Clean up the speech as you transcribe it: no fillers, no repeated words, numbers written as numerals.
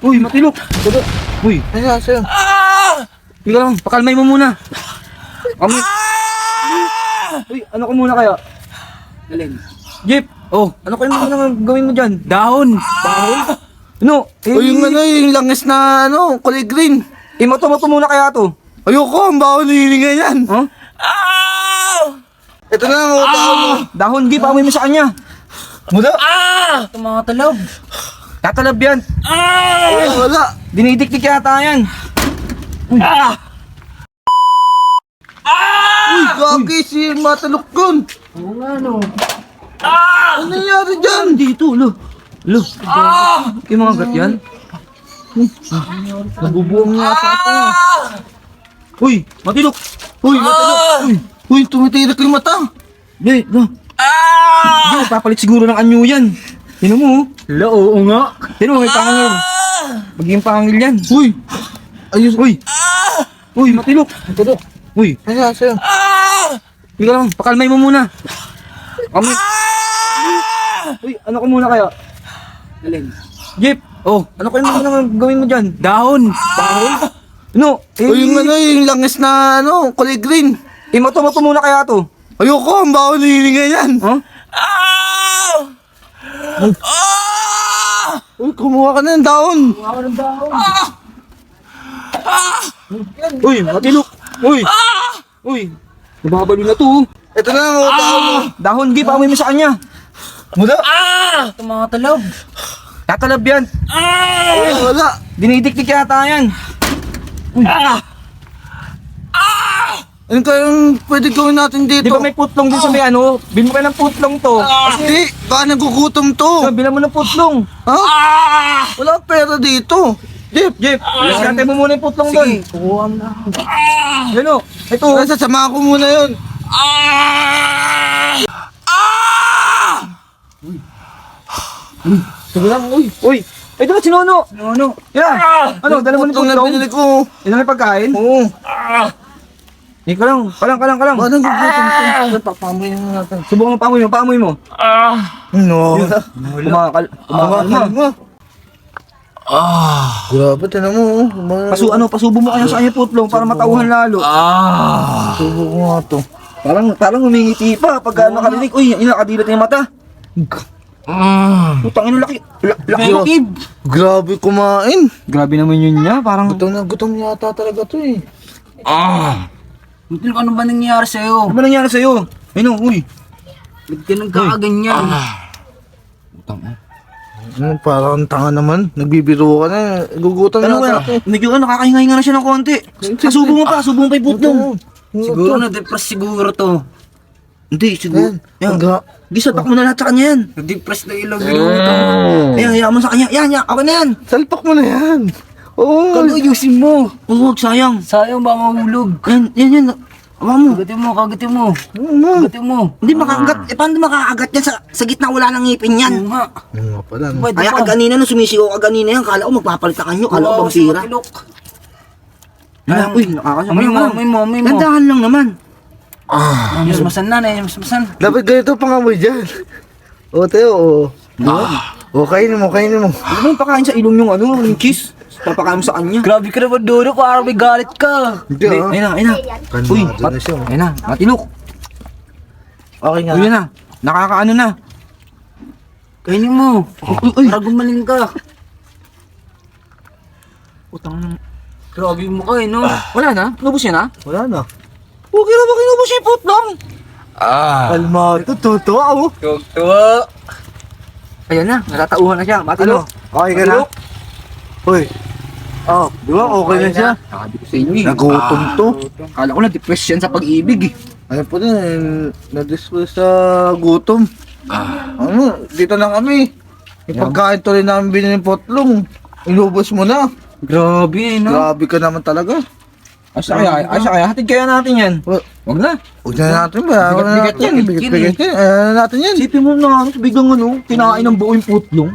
Uy, matilok. Uy, Ano sa'yo? tingnan lang, pakalmay mo muna. Kami. Uy, ano ko muna kaya? Alin? Jeep, ano kayo muna gawin mo dyan? Dahon! Dahon? Ano? Uy, yung langis na kulay green. Imoto-moto muna kaya to. Ayoko, ang bawal hininga yan. Huh? Ito na lang, dahon mo. Dahon, Jeep, amoy mo sa kanya. Muna? Ito mga talab! Tatalab yan. Ay, wala. Dinidikdik yata yan. Uy, gagi si Matalok yun. Oo nga no. Ano nangyari dyan? Dito, lo. Yung mga gat yan. Nabubuong nga sa ako. Uy, matilok. Uy, Matalok. Uy, tumitirik yung mata. Hindi, no. Hindi, papalit siguro ng anyo yan. Tinan mo, oh. Hala, oo nga. Tinan mo, may pangil. Magiging pangil yan. Uy, ayos. Uy. Uy, matilok. Matalok. Uy, Ano sa'yo? tingnan lang, pakalmay mo muna. Kami. Uy, ano ko muna kaya? Alin? Jeep, ano kayo muna gawin mo dyan? Dahon! Dahon? Ano? Uy, yung langis na kulay green. Imoto-moto muna kaya to. Ayoko, ang bawal hininga yan. Huh? Uy, kumuha ka na ng dahon. Ako ng dahon! Uy, matilok. Uy. Uy. Nababalo na to. Ito na lang, dahon mo. Dahon, Jeep, amoy mo sa kanya. Muna? Ito mga talab! Tatalab yan. Ay, wala. Dinidikdik yata yan. Ano kayang pwede gawin natin Di dito? ba may putlong din sa may ano? Bilhin mo kayo ng putlong to. Hindi, baka nagugutom to. Bilhan mo ng putlong. Ha? Wala pera dito. Jeep, iskate mo muna yung putlong doon. Sige, kukuha mo na. Yan o. Ito. Kaya sasamahan ko muna yun. Sige lang, uy. Ito ba si Nono? Ano? Yeah. Ano, dala mo ng Putlong na putlong? binili ko. Yan ang may pagkain? Oo. Hindi ka lang. Kalang. Baka nagugutom to. Papamoy na natin. Subukan mo, paamoy mo. No. Kumakalma. Grabe, tinan mo. Pasubo mo kaya sa kanya putlong para matauhan lalo. Subo ko nga to. Parang humingiti pa pag nakarinig. Uy, nakadilat na yung mata. Putang ina, laki ng kib. Grabe kumain. Grabe naman yun niya, parang... Gutom yata talaga to eh. Ano ba nangyayari sa'yo? Ano ba nangyari sa'yo? Ayun, uy. Ba't ka nagkakaganyan? Parang tanga naman. Nagbibiro ka na. Gugutom Ano yata kaya? to. Medyo nakakahinga na siya ng konti. Subo mo pa yung putlong. Siguro na-depress siguro to. Hindi, siguro. Yan. Di sapak mo na lahat sa kanya yan. Na-depress na ilaw binuto. Ayan, hayaan mo sa kanya. Yan, okay na yan. Salpak mo na yan. Oo. Kano ayusin mo? Huwag, sayang. Sayang ba mahulog? Yan. Awa mo. Kagatin mo. Hindi makagat. Paano makakagat yan sa gitna wala nang ngipin yan? Oo nga. Oo pala. Pwede Kaya pa. kaganina nung sumisigaw kaganina yan, kala ko magpapalit ka kanyo, kala ko bang sira. Uy, nakakasama Amoy mo. Dandahan lang naman. Masmasan na, masmasan. Dapat ganito pangamoy dyan. O, Teo, o. Kainin mo. Ano mo yung pakain sa ilong yung cheese? Papakain mo sa kanya. Grabe ka naman, Dodo. Parang may galit ka. Hindi Ayun na. Uy, na siya. ayun na, matilok. Okay nga. Uy, yun na. Nakakaano na. Kainin mo. Uy. Para gumaling ka. Utang na. Grabe mo ka no? Wala na? Nubos niya na? Wala na. Huwag na ba kinubos niya yung putlong? Kalma. Ito, totoo ako. Tuwa. Ayan na, natatauhan na siya. Matilok. Okay ka na? Uy. Di ba? Okay na siya. Sabi ko sa inyo eh. Nagutom to. Kala ko na-depress yan sa pag-ibig eh. Ano po din, na-discuss sa gutom. Dito na kami. Yung pagkain tuloy namin binili ng potlong. Inubos mo na. Grabe no? Grabe ka naman talaga. Asa kaya, hatid kaya natin yan. Wag na. Huwag na natin ba? Bigat-bigat yan, Bigat-bigat yan. Natin yan. Isipin mo na, biglang kinain ng buo yung putlong.